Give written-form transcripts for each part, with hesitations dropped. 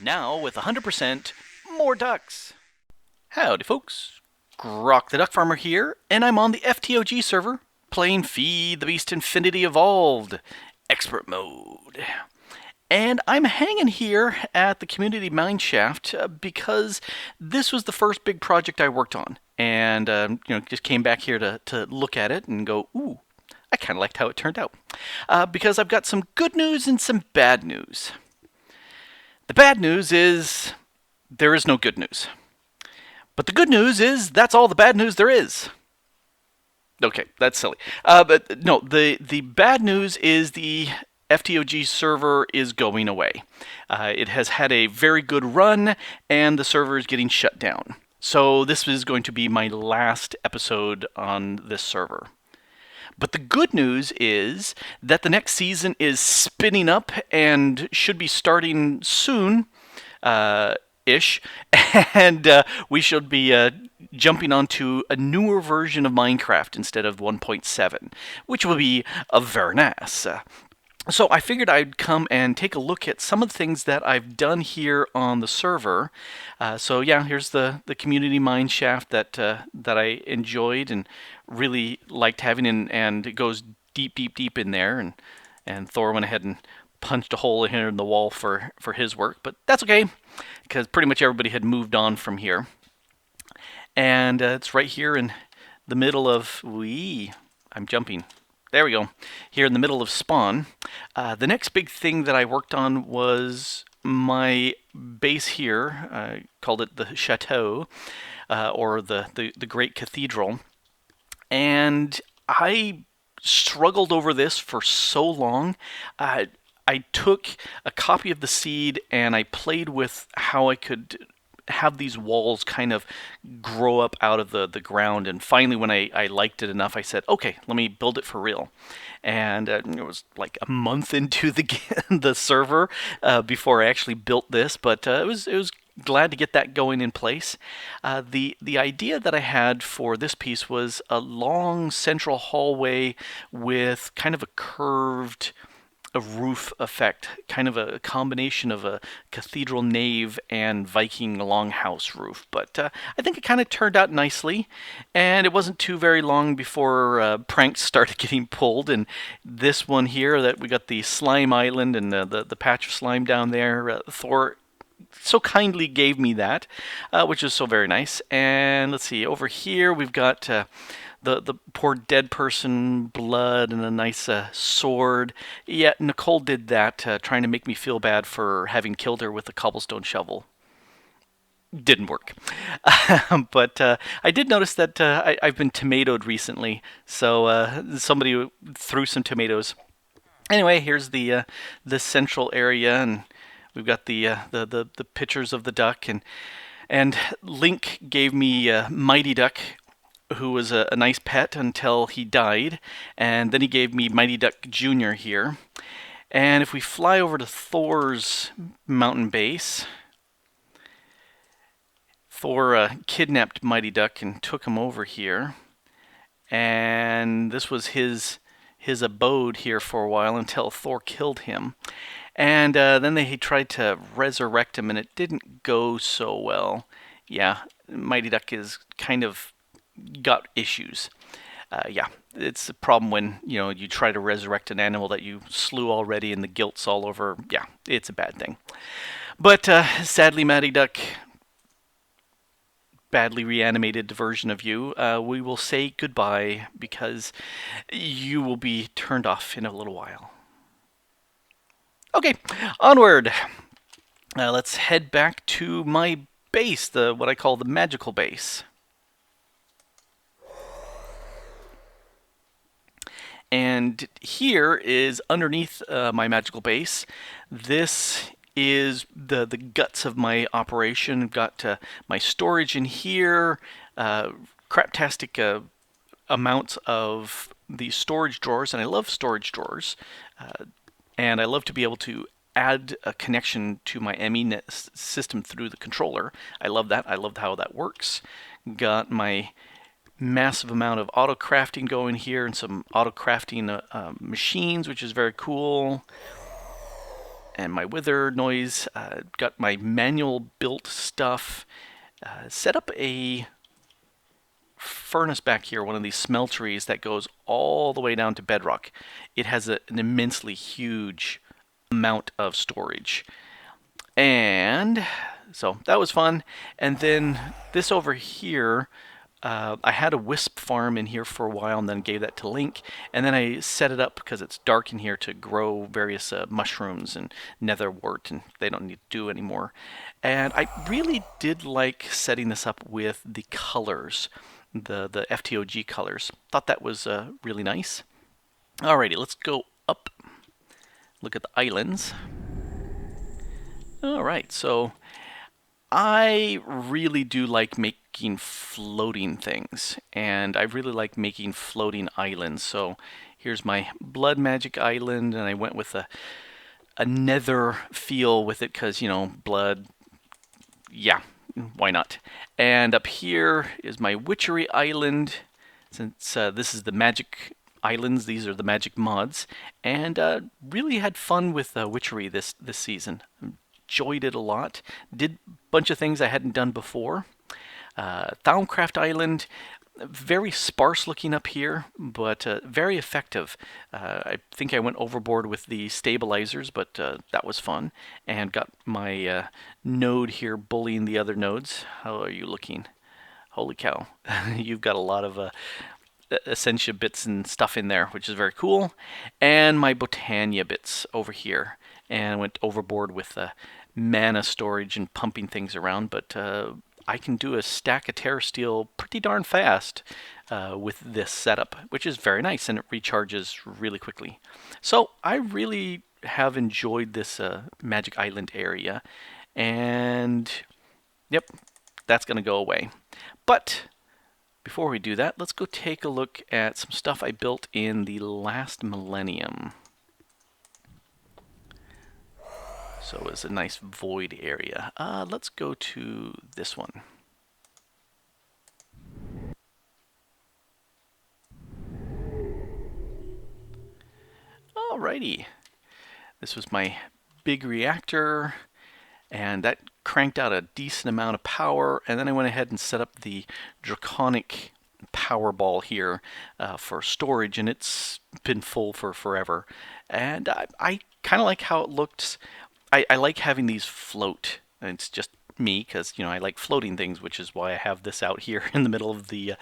Now with 100% more ducks. Howdy folks, Grok the DuckFarmer here, and I'm on the FTOG server playing Feed the Beast Infinity Evolved Expert Mode. And I'm hanging here at the community mineshaft because this was the first big project I worked on. And, just came back here to look at it and go, ooh, I kind of liked how it turned out. Because I've got some good news and some bad news. The bad news is there is no good news. But the good news is that's all the bad news there is. Okay, that's silly. But no, the bad news is the FTOG server is going away. It has had a very good run, and the server is getting shut down. So this is going to be my last episode on this server. But the good news is that the next season is spinning up and should be starting soon, ish, and we should be jumping onto a newer version of Minecraft instead of 1.7, which will be very nice. So I figured I'd come and take a look at some of the things that I've done here on the server. So yeah, here's the community mineshaft that I enjoyed and really liked having, and it goes deep, deep, deep in there. And Thor went ahead and punched a hole here in the wall for his work, but that's okay because pretty much everybody had moved on from here. And it's right here in the middle of I'm jumping. There we go. Here in the middle of spawn. The next big thing that I worked on was my base here. I called it the Chateau, or the Great Cathedral. And I struggled over this for so long. I took a copy of the seed and I played with how I could have these walls kind of grow up out of the ground, and finally when I liked it enough, I said, okay, let me build it for real. And it was like a month into the server before I actually built this, but it was glad to get that going in place. The idea that I had for this piece was a long central hallway with kind of a curved roof effect, kind of a combination of a cathedral nave and Viking longhouse roof. But I think it kind of turned out nicely, and it wasn't too very long before pranks started getting pulled. And this one here, that we got the slime island and the patch of slime down there, Thor so kindly gave me that, which is so very nice. And let's see, over here we've got the poor dead person blood and a nice sword. Yeah, Nicole did that, trying to make me feel bad for having killed her with a cobblestone shovel. Didn't work. But I did notice that I've been tomatoed recently, so somebody threw some tomatoes. Anyway, here's the central area, and we've got the pictures of the duck, and Link gave me Mighty Duck, who was a nice pet until he died, and then he gave me Mighty Duck Jr. here. And if we fly over to Thor's mountain base, Thor kidnapped Mighty Duck and took him over here, and this was his abode here for a while until Thor killed him. And then they tried to resurrect him, and it didn't go so well. Yeah, Mighty Duck is kind of got issues. Yeah, it's a problem when you try to resurrect an animal that you slew already and the guilt's all over. Yeah, it's a bad thing. But sadly, Mighty Duck, badly reanimated version of you, we will say goodbye because you will be turned off in a little while. Okay, onward. Let's head back to my base, what I call the magical base. And here is underneath my magical base. This is the guts of my operation. I've got my storage in here, craptastic amounts of the storage drawers, and I love storage drawers. And I love to be able to add a connection to my ME system through the controller. I love that. I love how that works. Got my massive amount of auto crafting going here and some auto crafting machines, which is very cool. and my wither noise. Got my manual built stuff. Set up a furnace back here, one of these smelteries that goes all the way down to bedrock. It has an immensely huge amount of storage. And so that was fun. And then this over here, I had a wisp farm in here for a while and then gave that to Link. And then I set it up because it's dark in here to grow various mushrooms and netherwort, and they don't need to do anymore. And I really did like setting this up with the colors, the FTOG colors. Thought that was really nice. Alrighty, let's go up. Look at the islands. Alright, so I really do like making floating things, and I really like making floating islands. So here's my blood magic island, and I went with a nether feel with it because, you know, blood, yeah, why not? And up here is my witchery island, since this is the magic islands. These are the magic mods, and really had fun with witchery this season. Enjoyed it a lot. Did a bunch of things I hadn't done before. Thalmcraft Island, very sparse looking up here, but very effective. I think I went overboard with the stabilizers, but that was fun. And got my node here bullying the other nodes. How are you looking? Holy cow. You've got a lot of Essentia bits and stuff in there, which is very cool. And my Botania bits over here. And went overboard with mana storage and pumping things around, but I can do a stack of Terra Steel pretty darn fast with this setup, which is very nice, and it recharges really quickly. So I really have enjoyed this Magic Island area, and yep, that's going to go away. But before we do that, let's go take a look at some stuff I built in the last millennium. So it was a nice void area. Let's go to this one. Alrighty. This was my big reactor, and that cranked out a decent amount of power, and then I went ahead and set up the draconic power ball here for storage, and it's been full for forever. And I kind of like how it looks. I like having these float. It's just me because, you know, I like floating things, which is why I have this out here in the middle of the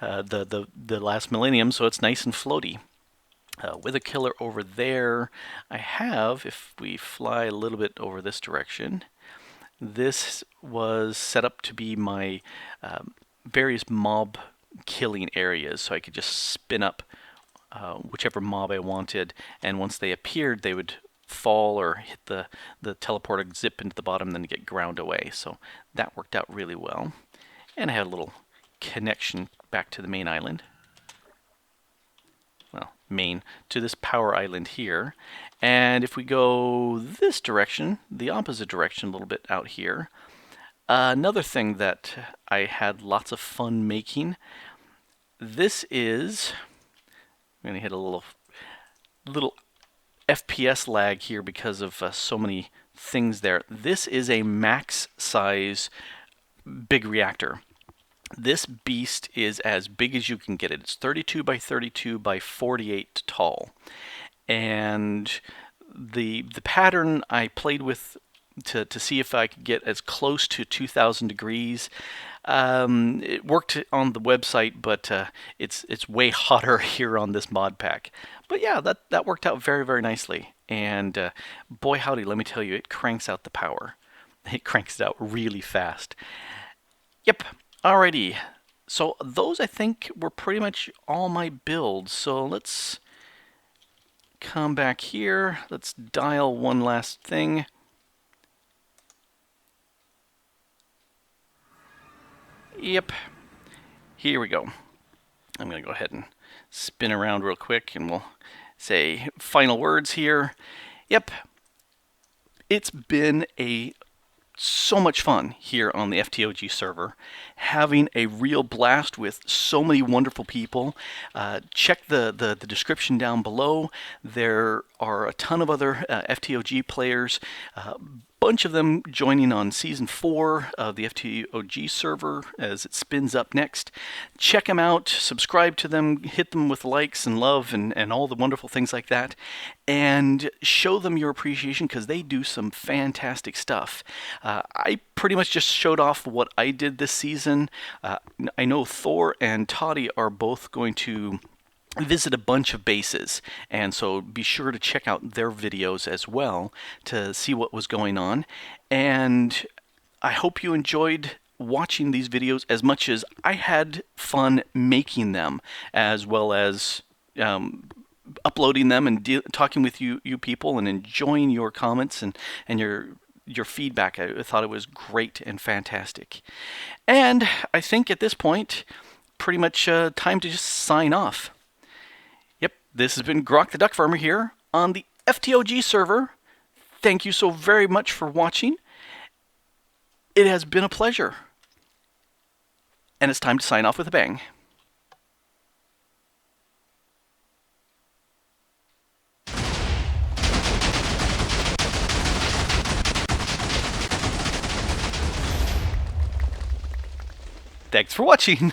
last millennium, so it's nice and floaty. With a killer over there, I have, if we fly a little bit over this direction, this was set up to be my various mob killing areas, so I could just spin up whichever mob I wanted, and once they appeared, they would fall or hit the teleporter, zip into the bottom, and then get ground away. So that worked out really well. And I had a little connection back to the main island. Well, main to this power island here. And if we go this direction, the opposite direction a little bit out here, another thing that I had lots of fun making, this is, I'm going to hit a little FPS lag here because of so many things there. This is a max size big reactor. This beast is as big as you can get it. It's 32 by 32 by 48 tall. And the pattern I played with to see if I could get as close to 2,000 degrees. It worked on the website, but it's way hotter here on this mod pack. But yeah, that worked out very, very nicely. And boy howdy, let me tell you, it cranks out the power. It cranks it out really fast. Yep, alrighty. So those, I think, were pretty much all my builds. So let's come back here. Let's dial one last thing. Yep, here we go. I'm going to go ahead and spin around real quick, and we'll say final words here. Yep, it's been a so much fun here on the FTOG server, having a real blast with so many wonderful people. Check the description down below. There are a ton of other FTOG players, bunch of them joining on Season 4 of the FTOG server as it spins up next. Check them out, subscribe to them, hit them with likes and love and all the wonderful things like that, and show them your appreciation because they do some fantastic stuff. I pretty much just showed off what I did this season. I know Thor and Toddy are both going to visit a bunch of bases, and so be sure to check out their videos as well to see what was going on. And I hope you enjoyed watching these videos as much as I had fun making them, as well as uploading them and talking with you people and enjoying your comments and your feedback. I thought it was great and fantastic. And I think at this point, pretty much time to just sign off. Yep, this has been Grok the DuckFarmer here on the FTOG server. Thank you so very much for watching. It has been a pleasure. And it's time to sign off with a bang. Thanks for watching.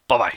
Bye-bye.